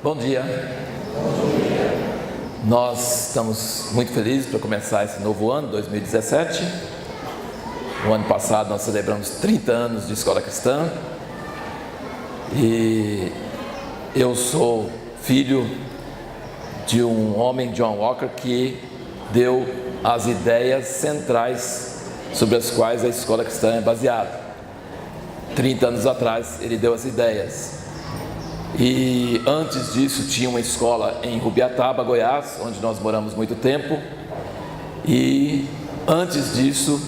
Bom dia. Nós estamos muito felizes para começar esse novo ano, 2017. No ano passado nós celebramos 30 anos de escola cristã. E eu sou filho de um homem, John Walker, que deu as ideias centrais sobre as quais a escola cristã é baseada. 30 anos atrás ele deu as ideias. E antes disso tinha uma escola em Rubiataba, Goiás, onde nós moramos muito tempo. E antes disso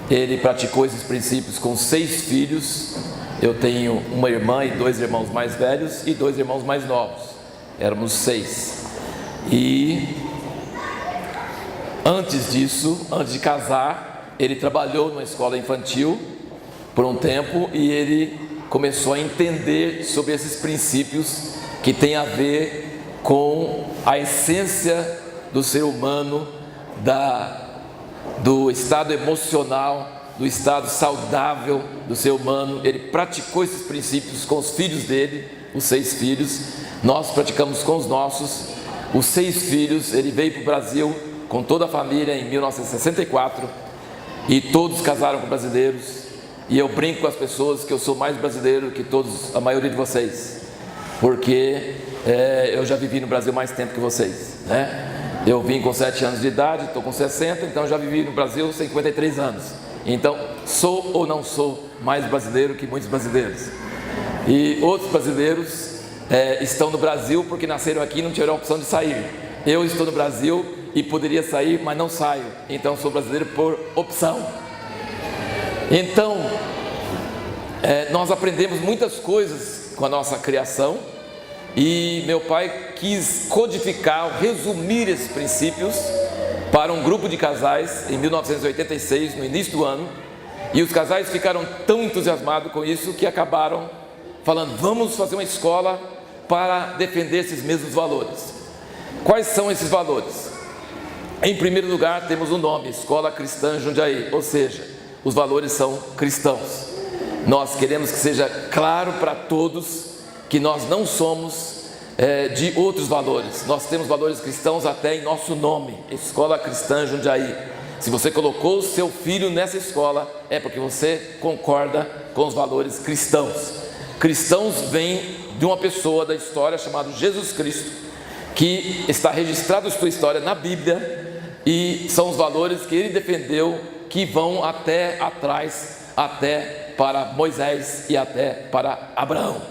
ele praticou esses princípios com 6 filhos. Eu tenho uma irmã e 2 irmãos mais velhos e 2 irmãos mais novos. Éramos 6. E antes disso, antes de casar, ele trabalhou numa escola infantil por um tempo e ele começou a entender sobre esses princípios que tem a ver com a essência do ser humano, do estado emocional, do estado saudável do ser humano. Ele praticou esses princípios com os filhos dele, os 6 filhos. Nós praticamos com os nossos. Os 6 filhos, ele veio para o Brasil com toda a família em 1964 e todos casaram com brasileiros. E eu brinco com as pessoas que eu sou mais brasileiro que todos, a maioria de vocês, porque eu já vivi no Brasil mais tempo que vocês, né? Eu vim com 7 anos de idade, estou com 60, então já vivi no Brasil 53 anos. Então, sou ou não sou mais brasileiro que muitos brasileiros. E outros brasileiros estão no Brasil porque nasceram aqui e não tiveram a opção de sair. Eu estou no Brasil e poderia sair, mas não saio. Então, sou brasileiro por opção. Então, nós aprendemos muitas coisas com a nossa criação. E meu pai quis codificar, resumir esses princípios para um grupo de casais em 1986, no início do ano. E os casais ficaram tão entusiasmados com isso que acabaram falando: vamos fazer uma escola para defender esses mesmos valores. Quais são esses valores? Em primeiro lugar, temos o nome, Escola Cristã Jundiaí, ou seja, os valores são cristãos. Nós queremos que seja claro para todos que nós não somos de outros valores. Nós temos valores cristãos até em nosso nome, Escola Cristã Jundiaí. Se você colocou o seu filho nessa escola, é porque você concorda com os valores cristãos. Cristãos vem de uma pessoa da história chamada Jesus Cristo, que está registrado sua história na Bíblia, e são os valores que ele defendeu, que vão até atrás, até para Moisés e até para Abraão.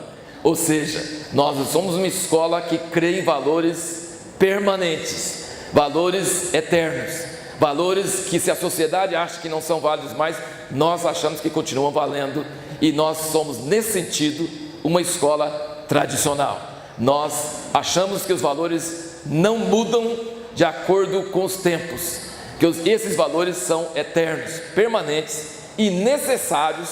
Ou seja, nós somos uma escola que crê em valores permanentes, valores eternos, valores que, se a sociedade acha que não são válidos mais, nós achamos que continuam valendo. E nós somos, nesse sentido, uma escola tradicional. Nós achamos que os valores não mudam de acordo com os tempos, que esses valores são eternos, permanentes e necessários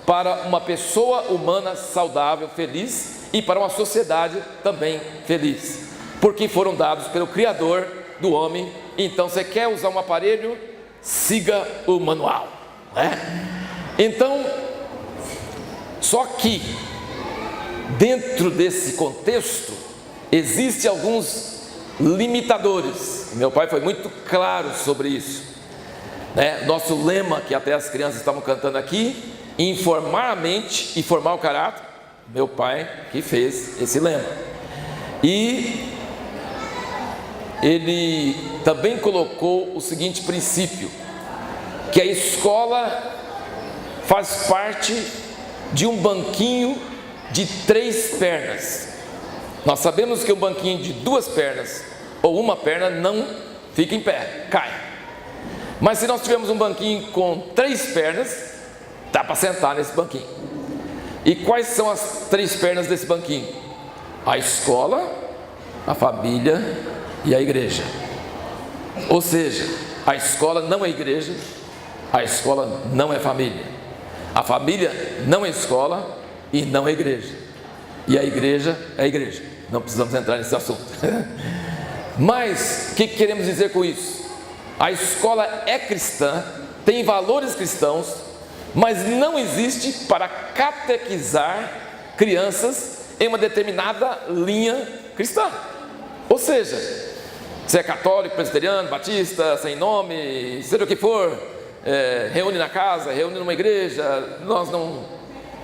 para uma pessoa humana saudável, feliz, e para uma sociedade também feliz, porque foram dados pelo Criador do homem. Então, você quer usar um aparelho, siga o manual, né? Então, só que dentro desse contexto existem alguns limitadores. Meu pai foi muito claro sobre isso, né? Nosso lema, que até as crianças estavam cantando aqui: informar a mente e formar o caráter. Meu pai que fez esse lema. E ele também colocou o seguinte princípio: que a escola faz parte de um banquinho de 3 pernas. Nós sabemos que um banquinho de 2 pernas ou uma perna não fica em pé, cai. Mas se nós tivermos um banquinho com 3 pernas, dá para sentar nesse banquinho. E quais são as 3 pernas desse banquinho? A escola, a família e a igreja. Ou seja, a escola não é igreja, a escola não é família, a família não é escola e não é igreja, e a igreja é a igreja. Não precisamos entrar nesse assunto. Mas o que queremos dizer com isso? A escola é cristã, tem valores cristãos, mas não existe para catequizar crianças em uma determinada linha cristã. Ou seja, se é católico, presbiteriano, batista, sem nome, seja o que for, reúne na casa, reúne numa igreja,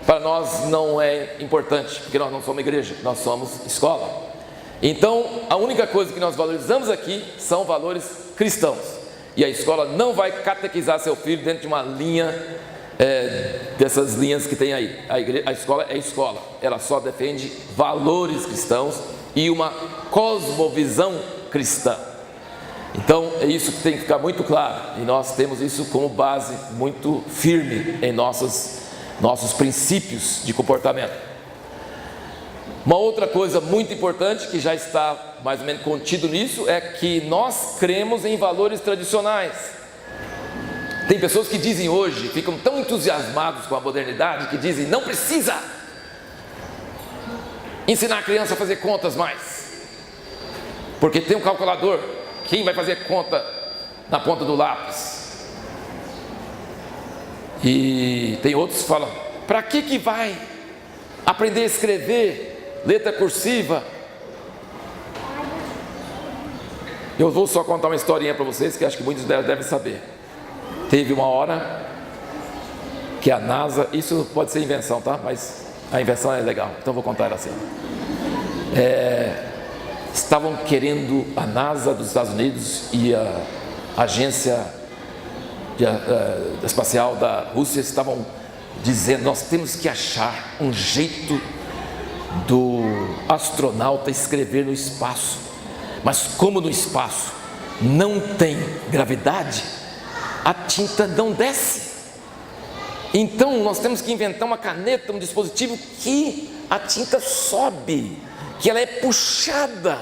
para nós não é importante, porque nós não somos igreja, nós somos escola. Então, a única coisa que nós valorizamos aqui são valores cristãos. E a escola não vai catequizar seu filho dentro de uma linha, dessas linhas que tem aí. A escola é escola, ela só defende valores cristãos e uma cosmovisão cristã. Então, é isso que tem que ficar muito claro, e nós temos isso como base muito firme em nossos princípios de comportamento. Uma outra coisa muito importante que já está mais ou menos contido nisso é que nós cremos em valores tradicionais. Tem pessoas que dizem hoje, ficam tão entusiasmados com a modernidade, que dizem, não precisa ensinar a criança a fazer contas mais, porque tem um calculador, quem vai fazer conta na ponta do lápis? E tem outros que falam, para que vai aprender a escrever letra cursiva? Eu vou só contar uma historinha para vocês, que acho que muitos devem saber. Teve uma hora que a NASA, isso pode ser invenção, tá? Mas a invenção é legal, então vou contar ela assim. Estavam querendo, a NASA dos Estados Unidos e a agência espacial da Rússia estavam dizendo, nós temos que achar um jeito do astronauta escrever no espaço. Mas como no espaço não tem gravidade, a tinta não desce. Então nós temos que inventar uma caneta, um dispositivo que a tinta sobe, que ela é puxada.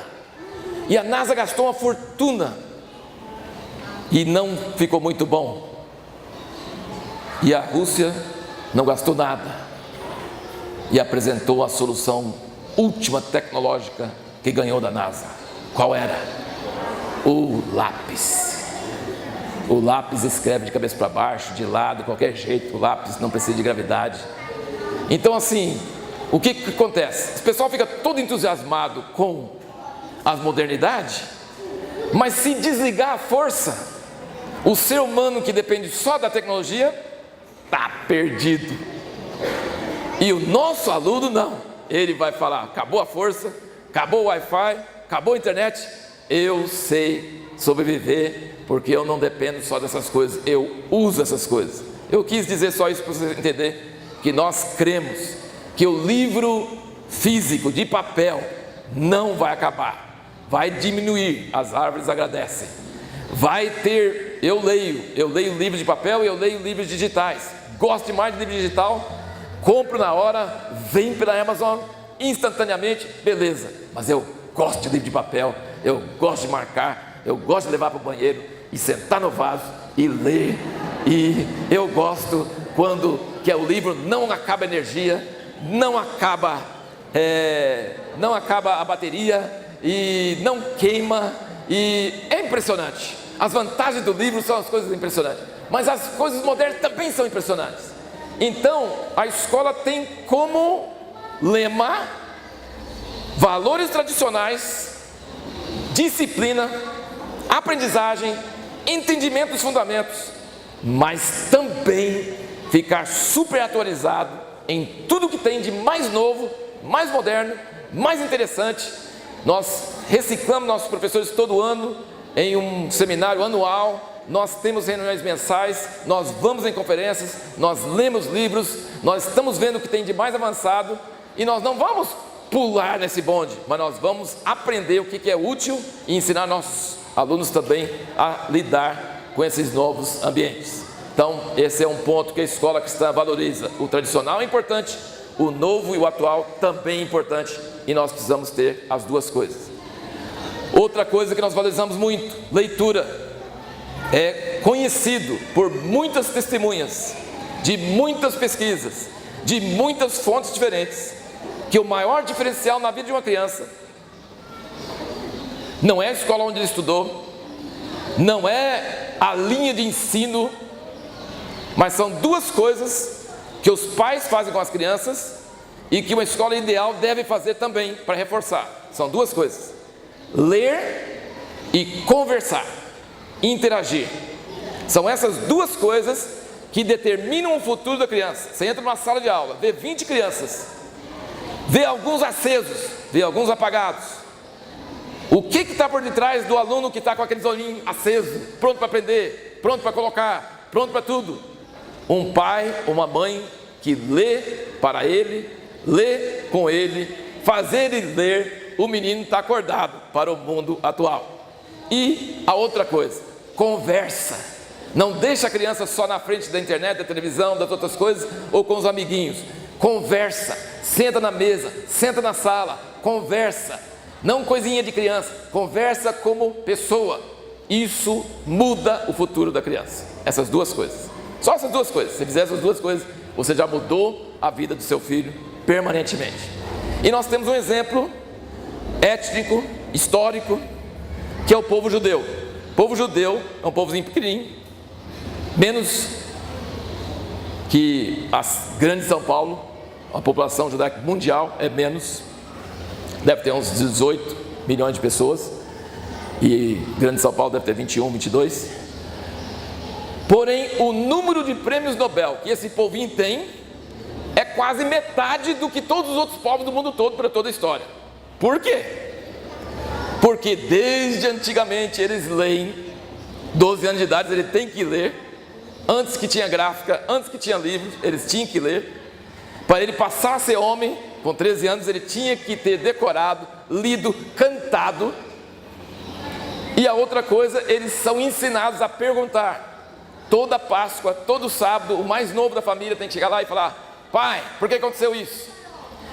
E a NASA gastou uma fortuna e não ficou muito bom. E a Rússia não gastou nada e apresentou a solução última tecnológica que ganhou da NASA. Qual era? O lápis. O lápis escreve de cabeça para baixo, de lado, qualquer jeito. O lápis não precisa de gravidade. Então assim, o que acontece? O pessoal fica todo entusiasmado com a modernidade, mas se desligar a força, o ser humano que depende só da tecnologia está perdido. E o nosso aluno não, ele vai falar, acabou a força, acabou o Wi-Fi, acabou a internet, eu sei sobreviver, porque eu não dependo só dessas coisas, eu uso essas coisas. Eu quis dizer só isso para você entender, que nós cremos que o livro físico de papel não vai acabar, vai diminuir, as árvores agradecem, vai ter, eu leio livros de papel e eu leio livros digitais, gosto demais de livro digital, compro na hora, vem pela Amazon, instantaneamente, beleza, mas eu gosto de livro de papel, eu gosto de marcar, eu gosto de levar para o banheiro e sentar no vaso e ler, e eu gosto quando que o livro não acaba a energia, não acaba a bateria e não queima, e é impressionante. As vantagens do livro são as coisas impressionantes, mas as coisas modernas também são impressionantes. Então a escola tem como lema valores tradicionais, disciplina, aprendizagem, entendimento dos fundamentos, mas também ficar super atualizado em tudo que tem de mais novo, mais moderno, mais interessante. Nós reciclamos nossos professores todo ano em um seminário anual, nós temos reuniões mensais, nós vamos em conferências, nós lemos livros, nós estamos vendo o que tem de mais avançado, e nós não vamos pular nesse bonde, mas nós vamos aprender o que é útil e ensinar nossos alunos também a lidar com esses novos ambientes. Então esse é um ponto que a escola cristã valoriza. O tradicional é importante, o novo e o atual também é importante, e nós precisamos ter as duas coisas. Outra coisa que nós valorizamos muito, leitura. É conhecido por muitas testemunhas, de muitas pesquisas, de muitas fontes diferentes, que o maior diferencial na vida de uma criança não é a escola onde ele estudou, não é a linha de ensino, mas são duas coisas que os pais fazem com as crianças e que uma escola ideal deve fazer também para reforçar. São duas coisas: ler e conversar, interagir. São essas duas coisas que determinam o futuro da criança. Você entra numa sala de aula, vê 20 crianças, vê alguns acesos, vê alguns apagados. O que está por detrás do aluno que está com aqueles olhinhos acesos, pronto para aprender, pronto para colocar, pronto para tudo? Um pai, uma mãe que lê para ele, lê com ele, fazer ele ler. O menino está acordado para o mundo atual. E a outra coisa, conversa. Não deixa a criança só na frente da internet, da televisão, das outras coisas, ou com os amiguinhos. Conversa, senta na mesa, senta na sala, conversa. Não coisinha de criança, conversa como pessoa. Isso muda o futuro da criança. Essas duas coisas. Só essas duas coisas. Se fizer essas duas coisas, você já mudou a vida do seu filho permanentemente. E nós temos um exemplo étnico, histórico, que é o povo judeu. O povo judeu é um povozinho pequenininho, menos que as grandes São Paulo. A população judaica mundial é menos, deve ter uns 18 milhões de pessoas, e grande São Paulo deve ter 21, 22. Porém, o número de prêmios Nobel que esse povinho tem é quase metade do que todos os outros povos do mundo todo, para toda a história. Por quê? Porque desde antigamente eles leem. 12 anos de idade ele tem que ler. Antes que tinha gráfica, antes que tinha livros, eles tinham que ler. Para ele passar a ser homem, com 13 anos, ele tinha que ter decorado, lido, cantado. E a outra coisa, eles são ensinados a perguntar. Toda Páscoa, todo sábado, o mais novo da família tem que chegar lá e falar: pai, por que aconteceu isso?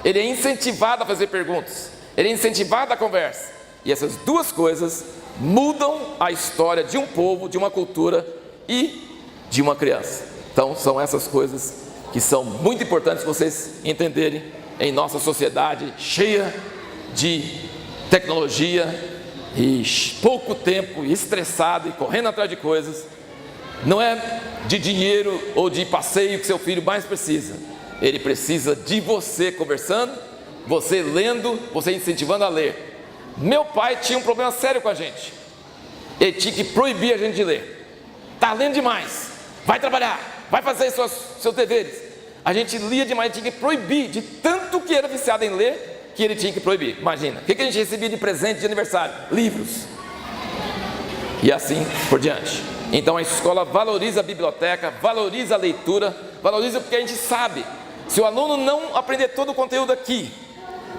Ele é incentivado a fazer perguntas, ele é incentivado a conversa. E essas duas coisas mudam a história de um povo, de uma cultura e de uma criança. Então são essas coisas que são muito importantes vocês entenderem em nossa sociedade cheia de tecnologia e pouco tempo, e estressado e correndo atrás de coisas. Não é de dinheiro ou de passeio que seu filho mais precisa. Ele precisa de você conversando, você lendo, você incentivando a ler. Meu pai tinha um problema sério com a gente. Ele tinha que proibir a gente de ler. Está lendo demais, vai trabalhar, vai fazer seus deveres. A gente lia demais, tinha que proibir. De tanto que era viciado em ler, que ele tinha que proibir. Imagina, o que a gente recebia de presente de aniversário? Livros. E assim por diante. Então a escola valoriza a biblioteca, valoriza a leitura, valoriza porque a gente sabe, se o aluno não aprender todo o conteúdo aqui,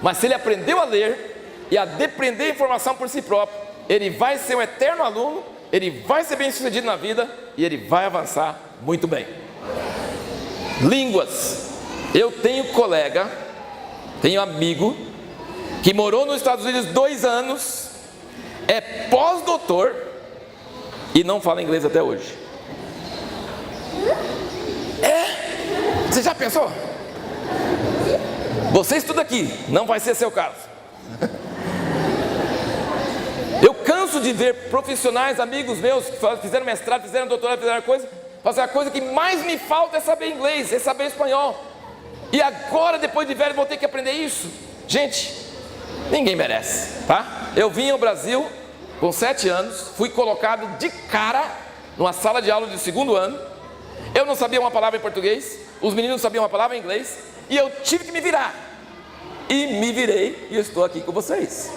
mas se ele aprendeu a ler e a depender da informação por si próprio, ele vai ser um eterno aluno, ele vai ser bem sucedido na vida e ele vai avançar muito bem. Línguas. Eu tenho colega, tenho amigo que morou nos Estados Unidos 2 anos, é pós-doutor e não fala inglês até hoje. Você já pensou? Você estuda aqui, não vai ser seu caso. Eu canso de ver profissionais, amigos meus que fizeram mestrado, fizeram doutorado, fizeram coisa. A coisa que mais me falta é saber inglês, é saber espanhol. E agora, depois de velho, vou ter que aprender isso. Gente, ninguém merece, tá? Eu vim ao Brasil com 7 anos, fui colocado de cara numa sala de aula de 2º ano. Eu não sabia uma palavra em português, os meninos não sabiam uma palavra em inglês, e eu tive que me virar. E me virei e estou aqui com vocês.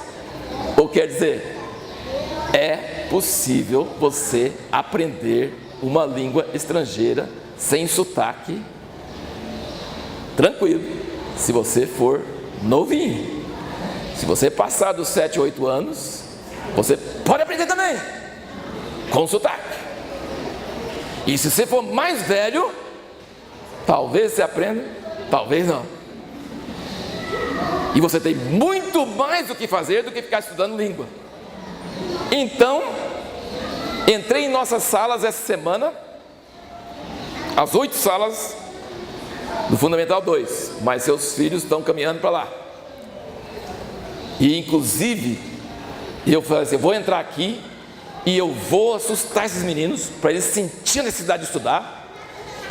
Ou quer dizer, é possível você aprender uma língua estrangeira sem sotaque, tranquilo, se você for novinho. Se você passar dos 7, 8 anos, você pode aprender também, com sotaque. E se você for mais velho, talvez você aprenda, talvez não. E você tem muito mais o que fazer do que ficar estudando língua. Então, entrei em nossas salas essa semana, as 8 salas do Fundamental 2, mas seus filhos estão caminhando para lá. E inclusive, eu falei assim, vou entrar aqui e eu vou assustar esses meninos, para eles sentirem a necessidade de estudar,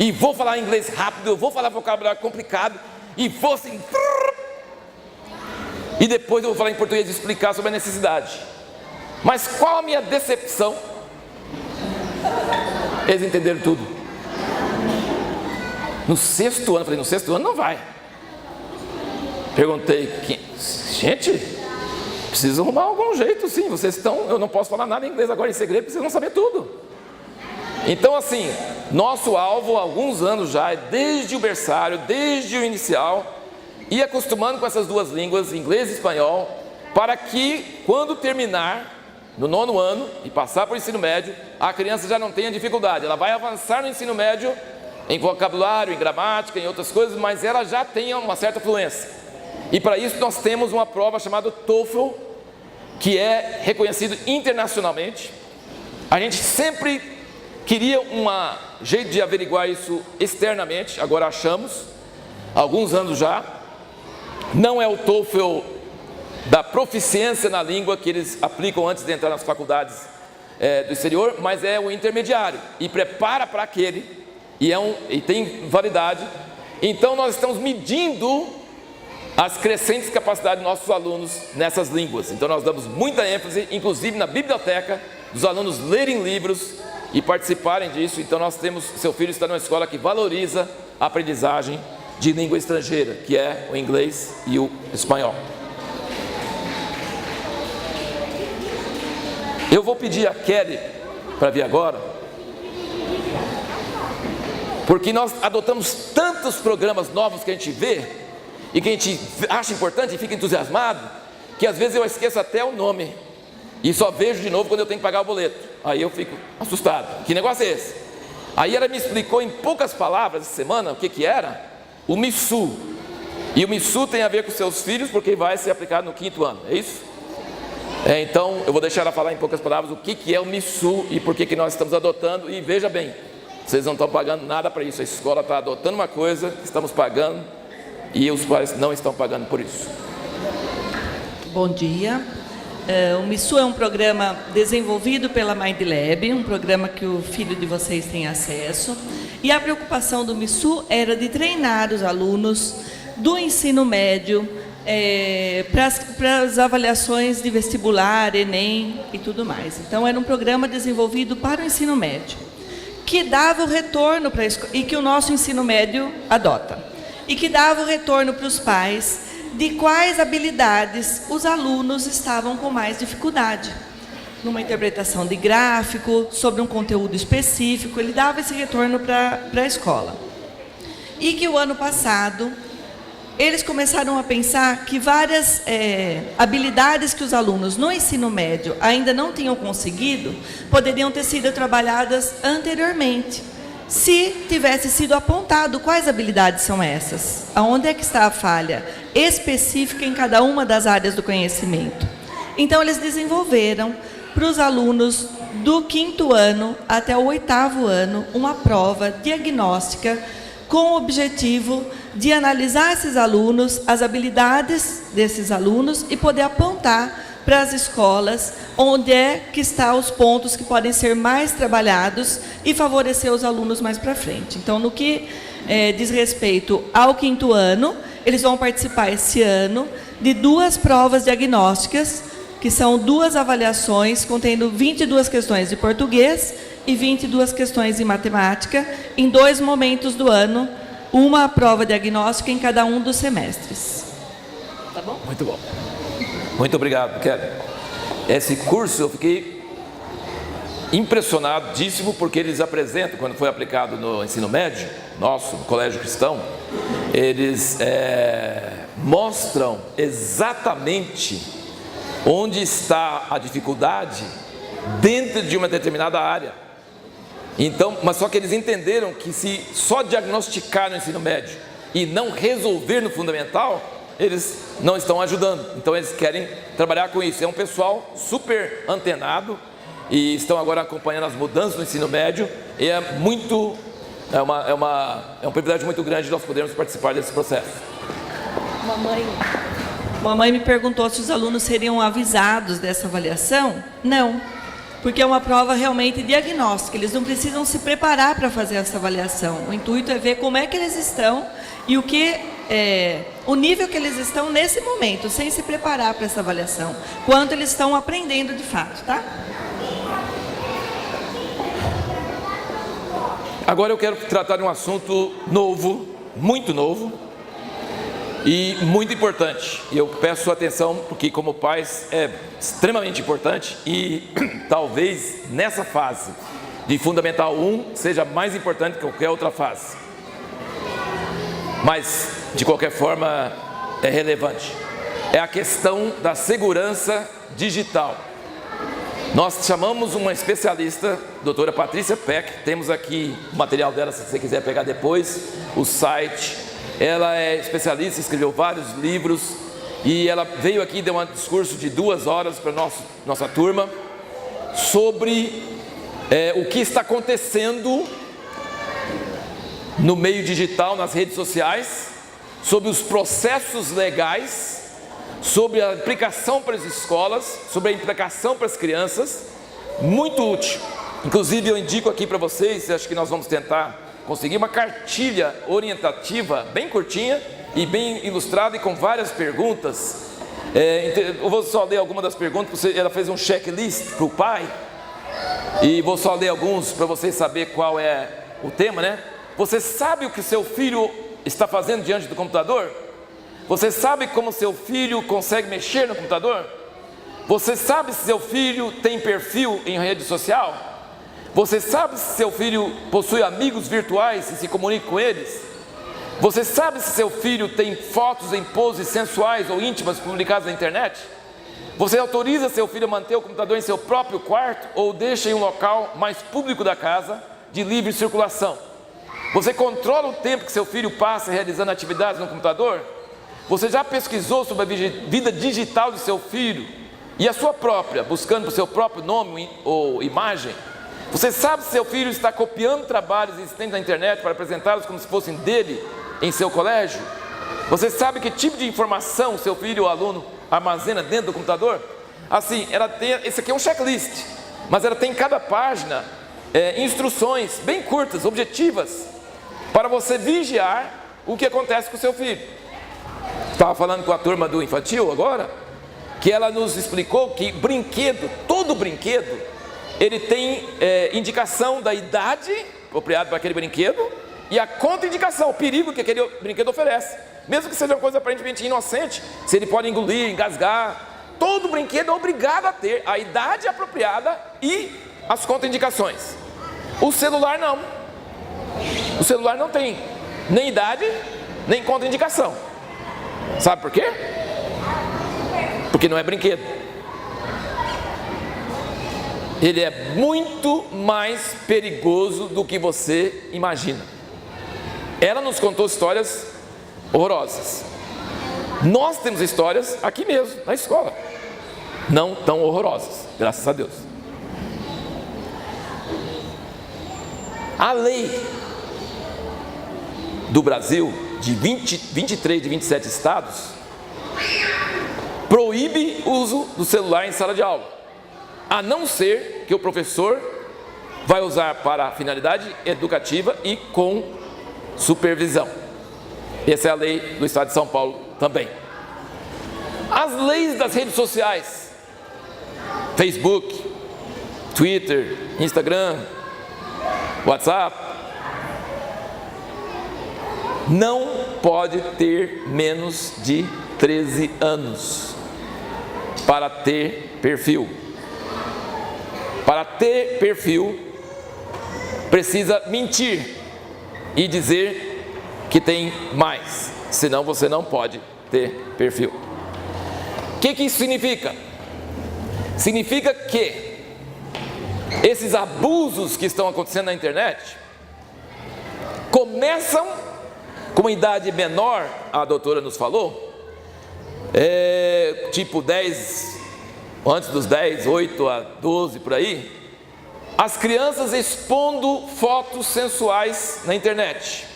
e vou falar inglês rápido, eu vou falar vocabulário complicado, e vou assim, E depois eu vou falar em português e explicar sobre a necessidade. Mas qual a minha decepção? Eles entenderam tudo. No 6º ano, eu falei, no 6º ano não vai. Perguntei, gente, precisa arrumar algum jeito sim, vocês estão, eu não posso falar nada em inglês agora em segredo, precisam saber tudo. Então assim, nosso alvo há alguns anos já é desde o berçário, desde o inicial, ir acostumando com essas duas línguas, inglês e espanhol, para que quando terminar no 9º ano e passar para o ensino médio, a criança já não tenha dificuldade, ela vai avançar no ensino médio em vocabulário, em gramática, em outras coisas, mas ela já tenha uma certa fluência. E para isso nós temos uma prova chamada TOEFL, que é reconhecido internacionalmente. A gente sempre queria um jeito de averiguar isso externamente, agora achamos, há alguns anos já. Não é o TOEFL da proficiência na língua que eles aplicam antes de entrar nas faculdades do exterior, mas é o intermediário, e prepara para aquele, e tem validade. Então nós estamos medindo as crescentes capacidades dos nossos alunos nessas línguas. Então nós damos muita ênfase, inclusive na biblioteca, dos alunos lerem livros e participarem disso. Então nós temos, seu filho está numa escola que valoriza a aprendizagem de língua estrangeira, que é o inglês e o espanhol. Eu vou pedir a Kelly para vir agora, porque nós adotamos tantos programas novos que a gente vê e que a gente acha importante e fica entusiasmado, que às vezes eu esqueço até o nome e só vejo de novo quando eu tenho que pagar o boleto. Aí eu fico assustado, que negócio é esse? Aí ela me explicou em poucas palavras essa semana o que era o MISU. E o MISU tem a ver com seus filhos, porque vai ser aplicado no 5º ano, é isso? Então eu vou deixar ela falar em poucas palavras o que é o MISU e por que nós estamos adotando. E veja bem, vocês não estão pagando nada para isso, a escola está adotando uma coisa que estamos pagando e os pais não estão pagando por isso. Bom dia. O MISU é um programa desenvolvido pela MindLab, um programa que o filho de vocês tem acesso. E a preocupação do MISU era de treinar os alunos do ensino médio para as avaliações de vestibular, Enem e tudo mais. Então, era um programa desenvolvido para o ensino médio, que dava o retorno para a escola, e que o nosso ensino médio adota. E que dava o retorno para os pais de quais habilidades os alunos estavam com mais dificuldade. Numa interpretação de gráfico, sobre um conteúdo específico, ele dava esse retorno para a escola. E que o ano passado, eles começaram a pensar que várias habilidades que os alunos no ensino médio ainda não tinham conseguido, poderiam ter sido trabalhadas anteriormente. Se tivesse sido apontado quais habilidades são essas, aonde é que está a falha específica em cada uma das áreas do conhecimento. Então, eles desenvolveram para os alunos do 5º ano até o 8º ano uma prova diagnóstica com o objetivo de analisar esses alunos, as habilidades desses alunos e poder apontar para as escolas onde é que estão os pontos que podem ser mais trabalhados e favorecer os alunos mais para frente. Então, no que diz respeito ao 5º ano, eles vão participar esse ano de 2 provas diagnósticas, que são 2 avaliações, contendo 22 questões de português e 22 questões de matemática, em 2 momentos do ano, uma prova diagnóstica em cada um dos semestres. Tá bom? Muito bom. Muito obrigado, Kelly. Esse curso eu fiquei impressionadíssimo, porque eles apresentam, quando foi aplicado no ensino médio, nosso, no colégio cristão, eles mostram exatamente onde está a dificuldade dentro de uma determinada área. Então, mas só que eles entenderam que se só diagnosticar no ensino médio e não resolver no fundamental, eles não estão ajudando. Então eles querem trabalhar com isso. É um pessoal super antenado e estão agora acompanhando as mudanças no ensino médio, e é um privilégio muito grande nós podermos participar desse processo. Mamãe me perguntou se os alunos seriam avisados dessa avaliação. Não, porque é uma prova realmente diagnóstica. Eles não precisam se preparar para fazer essa avaliação. O intuito é ver como é que eles estão e o que o nível que eles estão nesse momento, sem se preparar para essa avaliação, quanto eles estão aprendendo de fato, tá? Agora eu quero tratar de um assunto novo, muito novo e muito importante. E eu peço sua atenção porque, como pais, é extremamente importante e talvez nessa fase de Fundamental 1 seja mais importante que qualquer outra fase. Mas, de qualquer forma, é relevante. É a questão da segurança digital. Nós chamamos uma especialista, doutora Patrícia Peck, temos aqui o material dela se você quiser pegar depois, o site. Ela é especialista, escreveu vários livros e ela veio aqui e deu um discurso de 2 horas para nossa turma sobre o que está acontecendo no meio digital, nas redes sociais, sobre os processos legais, sobre a aplicação para as escolas, sobre a implicação para as crianças, muito útil. Inclusive eu indico aqui para vocês, acho que nós vamos tentar conseguir uma cartilha orientativa, bem curtinha e bem ilustrada e com várias perguntas. Eu vou só ler algumas das perguntas, ela fez um checklist para o pai, e vou só ler alguns para vocês saberem qual é o tema, né? Você sabe o que seu filho está fazendo diante do computador? Você sabe como seu filho consegue mexer no computador? Você sabe se seu filho tem perfil em rede social? Você sabe se seu filho possui amigos virtuais e se comunica com eles? Você sabe se seu filho tem fotos em poses sensuais ou íntimas publicadas na internet? Você autoriza seu filho a manter o computador em seu próprio quarto ou deixa em um local mais público da casa de livre circulação? Você controla o tempo que seu filho passa realizando atividades no computador? Você já pesquisou sobre a vida digital de seu filho e a sua própria, buscando por seu próprio nome ou imagem? Você sabe se seu filho está copiando trabalhos existentes na internet para apresentá-los como se fossem dele em seu colégio? Você sabe que tipo de informação seu filho ou aluno armazena dentro do computador? Assim, esse aqui é um checklist, mas ela tem em cada página instruções bem curtas, objetivas, para você vigiar o que acontece com o seu filho. Estava falando com a turma do infantil agora, que ela nos explicou que todo brinquedo, ele tem indicação da idade apropriada para aquele brinquedo e a contraindicação, o perigo que aquele brinquedo oferece. Mesmo que seja uma coisa aparentemente inocente, se ele pode engolir, engasgar, todo brinquedo é obrigado a ter a idade apropriada e as contraindicações. O celular não. O celular não tem nem idade, nem contraindicação. Sabe por quê? Porque não é brinquedo. Ele é muito mais perigoso do que você imagina. Ela nos contou histórias horrorosas. Nós temos histórias aqui mesmo, na escola, não tão horrorosas, graças a Deus. A lei do Brasil, de 23 de 27 estados, proíbe o uso do celular em sala de aula, a não ser que o professor vai usar para finalidade educativa e com supervisão. Essa é a lei do estado de São Paulo também. As leis das redes sociais, Facebook, Twitter, Instagram, WhatsApp, não pode ter menos de 13 anos para ter perfil. Para ter perfil, precisa mentir e dizer que tem mais, senão você não pode ter perfil. O que isso significa? Significa que esses abusos que estão acontecendo na internet começam com uma idade menor, a doutora nos falou, tipo 10, antes dos 10, 8 a 12 por aí, as crianças expondo fotos sensuais na internet,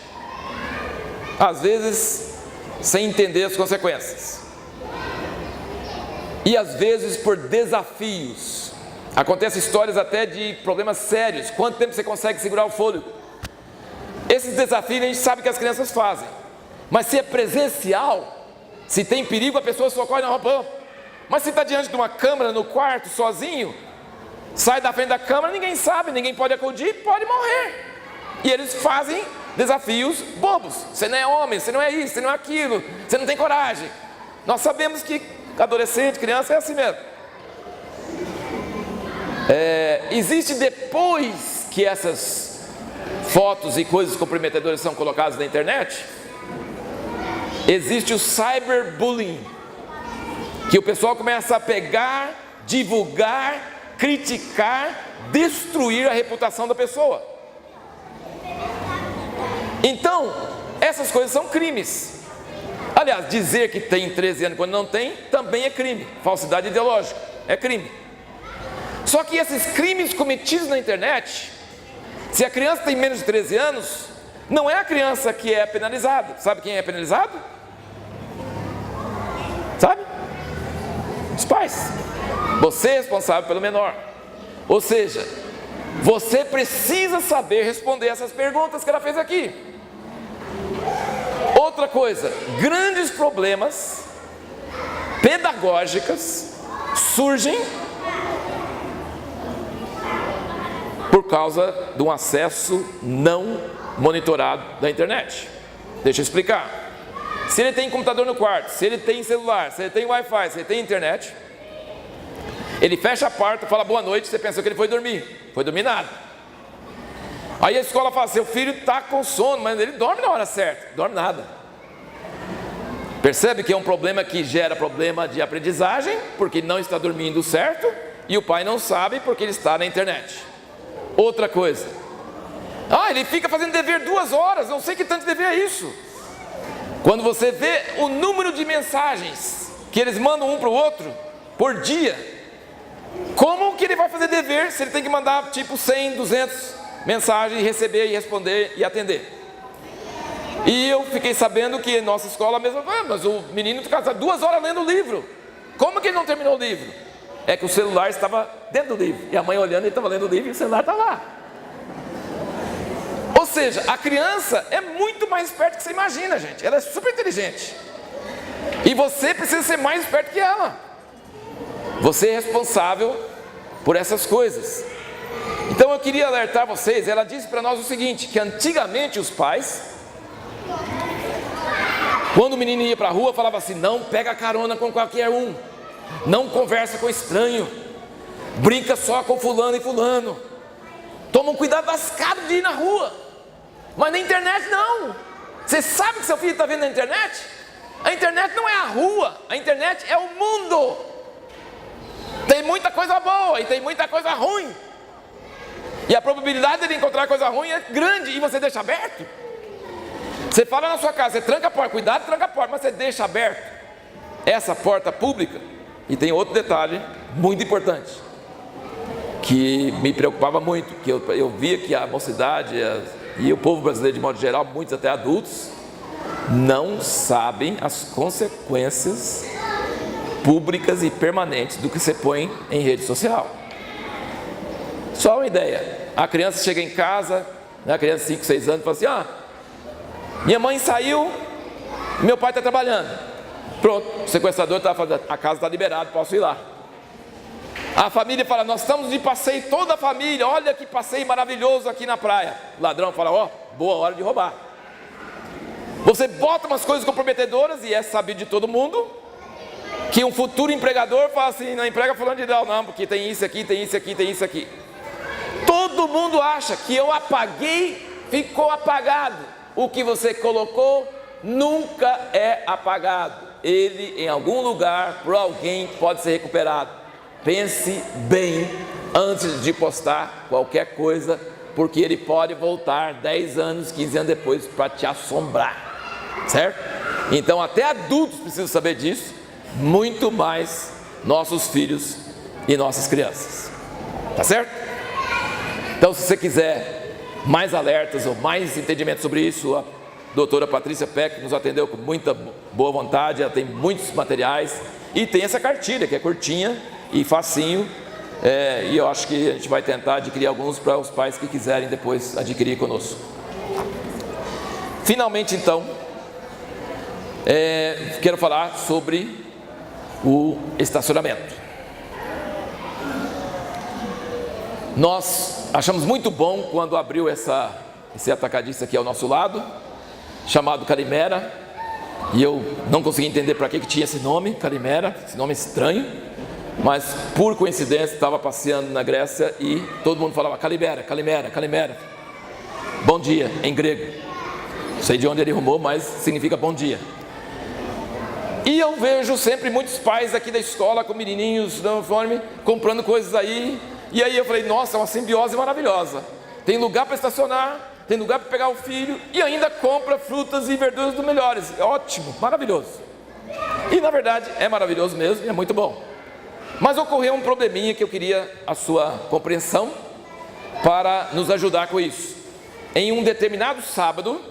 às vezes sem entender as consequências, e às vezes por desafios. Acontecem histórias até de problemas sérios. Quanto tempo você consegue segurar o fôlego? Esses desafios a gente sabe que as crianças fazem. Mas se é presencial, se tem perigo, a pessoa socorre na rua. Mas se está diante de uma câmera no quarto, sozinho, sai da frente da câmera, ninguém sabe, ninguém pode acudir, pode morrer. E eles fazem desafios bobos. Você não é homem, você não é isso, você não é aquilo, você não tem coragem. Nós sabemos que adolescente, criança é assim mesmo. Existe, depois que essas fotos e coisas comprometedoras são colocadas na internet, existe o cyberbullying, que o pessoal começa a pegar, divulgar, criticar, destruir a reputação da pessoa. Então, essas coisas são crimes. Aliás, dizer que tem 13 anos quando não tem, também é crime. Falsidade ideológica, é crime. Só que esses crimes cometidos na internet, se a criança tem menos de 13 anos, não é a criança que é penalizada. Sabe quem é penalizado? Sabe? Os pais. Você é responsável pelo menor. Ou seja, você precisa saber responder essas perguntas que ela fez aqui. Outra coisa, grandes problemas pedagógicos surgem por causa de um acesso não monitorado da internet. Deixa eu explicar. Se ele tem computador no quarto, se ele tem celular, se ele tem Wi-Fi, se ele tem internet, ele fecha a porta, fala boa noite, você pensou que ele foi dormir. Foi dormir nada. Aí a escola fala, seu filho está com sono, mas ele dorme na hora certa. Dorme nada. Percebe que é um problema que gera problema de aprendizagem, porque não está dormindo certo, e o pai não sabe porque ele está na internet. Outra coisa, ele fica fazendo dever 2 horas, não sei que tanto dever é isso. Quando você vê o número de mensagens que eles mandam um para o outro por dia, como que ele vai fazer dever se ele tem que mandar tipo 100, 200 mensagens, e receber e responder e atender? E eu fiquei sabendo que nossa escola mesmo, mas o menino fica 2 horas lendo o livro. Como que ele não terminou o livro? É que o celular estava dentro do livro, e a mãe olhando, ele estava lendo o livro e o celular está lá. Ou seja, a criança é muito mais esperta que você imagina, gente. Ela é super inteligente. E você precisa ser mais esperto que ela. Você é responsável por essas coisas. Então eu queria alertar vocês, ela disse para nós o seguinte, que antigamente os pais, quando o menino ia para a rua, falava assim, não pega carona com qualquer um, não conversa com estranho, brinca só com fulano e fulano, toma um cuidado lascado de ir na rua. Mas na internet não. Você sabe que seu filho está vendo na internet? A internet não é a rua, a internet é o mundo. Tem muita coisa boa e tem muita coisa ruim. E a probabilidade de ele encontrar coisa ruim é grande, e você deixa aberto. Você fala na sua casa, você tranca a porta, cuidado, tranca a porta, mas você deixa aberto essa porta pública. E tem outro detalhe muito importante, que me preocupava muito, que eu via que a mocidade e o povo brasileiro de modo geral, muitos até adultos, não sabem as consequências públicas e permanentes do que você põe em rede social. Só uma ideia, a criança chega em casa, a criança de 5, 6 anos, fala assim, minha mãe saiu, meu pai está trabalhando. Pronto, o sequestrador está falando, a casa está liberada, posso ir lá. A família fala, nós estamos de passeio, toda a família, olha que passeio maravilhoso aqui na praia. O ladrão fala, boa hora de roubar. Você bota umas coisas comprometedoras, e é sabido de todo mundo, que um futuro empregador fala assim, não emprega fulano de tal, não, porque tem isso aqui, tem isso aqui, tem isso aqui. Todo mundo acha que eu apaguei, ficou apagado. O que você colocou nunca é apagado. Ele em algum lugar, por alguém, pode ser recuperado. Pense bem antes de postar qualquer coisa, porque ele pode voltar 10 anos, 15 anos depois para te assombrar, certo? Então até adultos precisam saber disso, muito mais nossos filhos e nossas crianças, tá certo? Então se você quiser mais alertas ou mais entendimento sobre isso, a doutora Patrícia Peck nos atendeu com muita boa vontade, ela tem muitos materiais, e tem essa cartilha que é curtinha e facinho, e eu acho que a gente vai tentar adquirir alguns para os pais que quiserem depois adquirir conosco. Finalmente então, Quero falar sobre o estacionamento. Nós achamos muito bom quando abriu esse atacadista aqui ao nosso lado, chamado Calimera, e eu não consegui entender para que tinha esse nome, Calimera, esse nome estranho, mas por coincidência estava passeando na Grécia e todo mundo falava Calimera, Calimera, Calimera. Bom dia, em grego. Não sei de onde ele arrumou, mas significa bom dia. E eu vejo sempre muitos pais aqui da escola com menininhos da uniforme comprando coisas aí. E aí eu falei, nossa, é uma simbiose maravilhosa. Tem lugar para estacionar, tem lugar para pegar o filho e ainda compra frutas e verduras do melhores. É ótimo, maravilhoso. E na verdade é maravilhoso mesmo e é muito bom. Mas ocorreu um probleminha que eu queria a sua compreensão para nos ajudar com isso. Em um determinado sábado,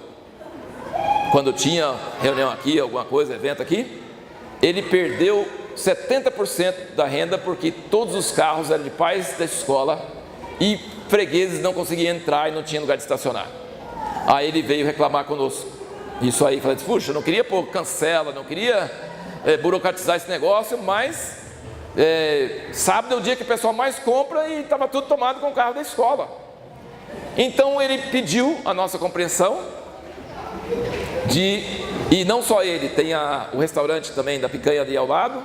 quando tinha reunião aqui, alguma coisa, evento aqui, ele perdeu 70% da renda porque todos os carros eram de pais da escola e fregueses não conseguiam entrar e não tinha lugar de estacionar. Aí ele veio reclamar conosco. Isso aí, falei, puxa, não queria pôr cancela, não queria burocratizar esse negócio, mas sábado é o dia que o pessoal mais compra e estava tudo tomado com o carro da escola. Então ele pediu a nossa compreensão e não só ele, tem o restaurante também da picanha ali ao lado,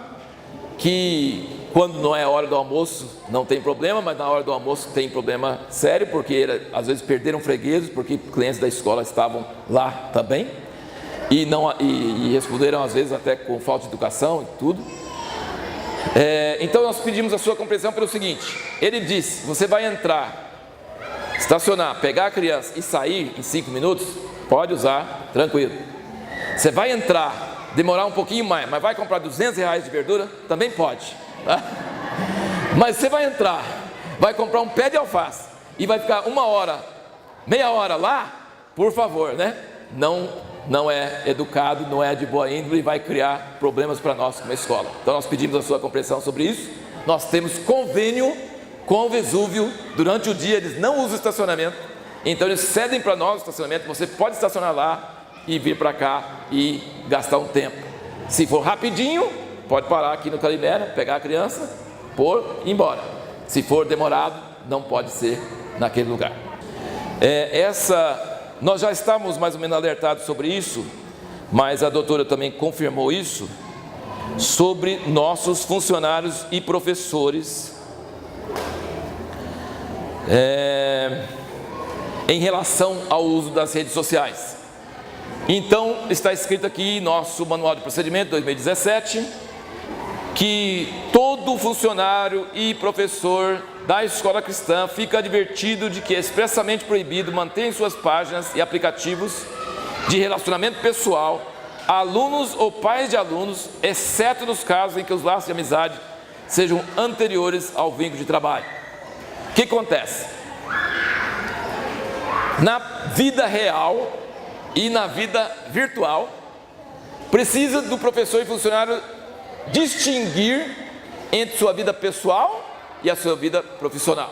que quando não é hora do almoço não tem problema, mas na hora do almoço tem problema sério, porque às vezes perderam fregueses, porque clientes da escola estavam lá também, e responderam às vezes até com falta de educação e tudo. Então nós pedimos a sua compreensão pelo seguinte, ele disse, você vai entrar, estacionar, pegar a criança e sair em 5 minutos, pode usar, tranquilo. Você vai entrar, demorar um pouquinho mais, mas vai comprar R$200 de verdura, também pode, tá? Mas você vai entrar, vai comprar um pé de alface e vai ficar 1 hora, meia hora lá, por favor, né? Não é educado, não é de boa índole e vai criar problemas para nós como escola. Então nós pedimos a sua compreensão sobre isso. Nós temos convênio com o Vesúvio, durante o dia eles não usam estacionamento, então eles cedem para nós o estacionamento, você pode estacionar lá e vir para cá e gastar um tempo. Se for rapidinho, pode parar aqui no Calimera, pegar a criança, pôr e ir embora. Se for demorado, não pode ser naquele lugar. Nós já estávamos mais ou menos alertados sobre isso, mas a doutora também confirmou isso, sobre nossos funcionários e professores, em relação ao uso das redes sociais. Então, está escrito aqui em nosso Manual de Procedimento 2017, que todo funcionário e professor da escola cristã fica advertido de que é expressamente proibido manter em suas páginas e aplicativos de relacionamento pessoal alunos ou pais de alunos, exceto nos casos em que os laços de amizade sejam anteriores ao vínculo de trabalho. O que acontece? Na vida real e na vida virtual, precisa do professor e funcionário distinguir entre sua vida pessoal e a sua vida profissional.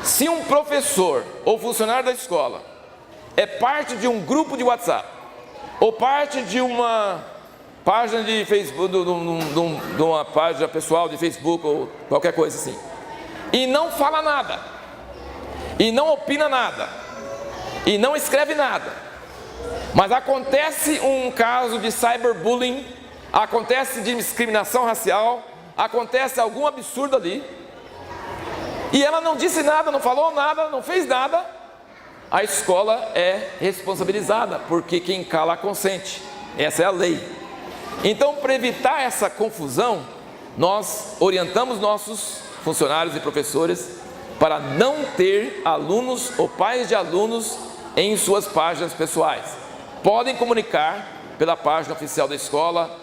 Se um professor ou funcionário da escola é parte de um grupo de WhatsApp, ou parte de uma página de Facebook, de uma página pessoal de Facebook ou qualquer coisa assim, e não fala nada, e não opina nada, e não escreve nada, mas acontece um caso de cyberbullying, acontece de discriminação racial, acontece algum absurdo ali, e ela não disse nada, não falou nada, não fez nada, a escola é responsabilizada, porque quem cala consente, essa é a lei. Então, para evitar essa confusão, nós orientamos nossos funcionários e professores para não ter alunos ou pais de alunos em suas páginas pessoais. Podem comunicar pela página oficial da escola,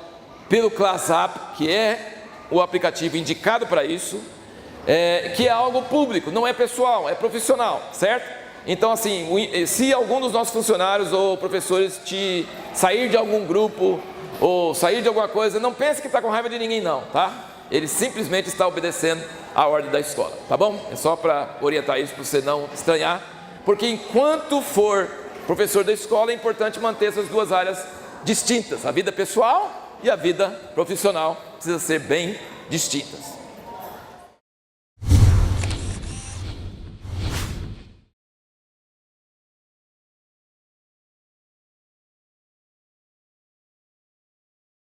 pelo ClassApp, que é o aplicativo indicado para isso, que é algo público, não é pessoal, é profissional, certo? Então assim, se algum dos nossos funcionários ou professores sair de algum grupo ou sair de alguma coisa, não pense que está com raiva de ninguém não, tá? Ele simplesmente está obedecendo a ordem da escola, tá bom? É só para orientar isso, para você não estranhar, porque enquanto for professor da escola, é importante manter essas duas áreas distintas. A vida pessoal e a vida profissional precisam ser bem distintas.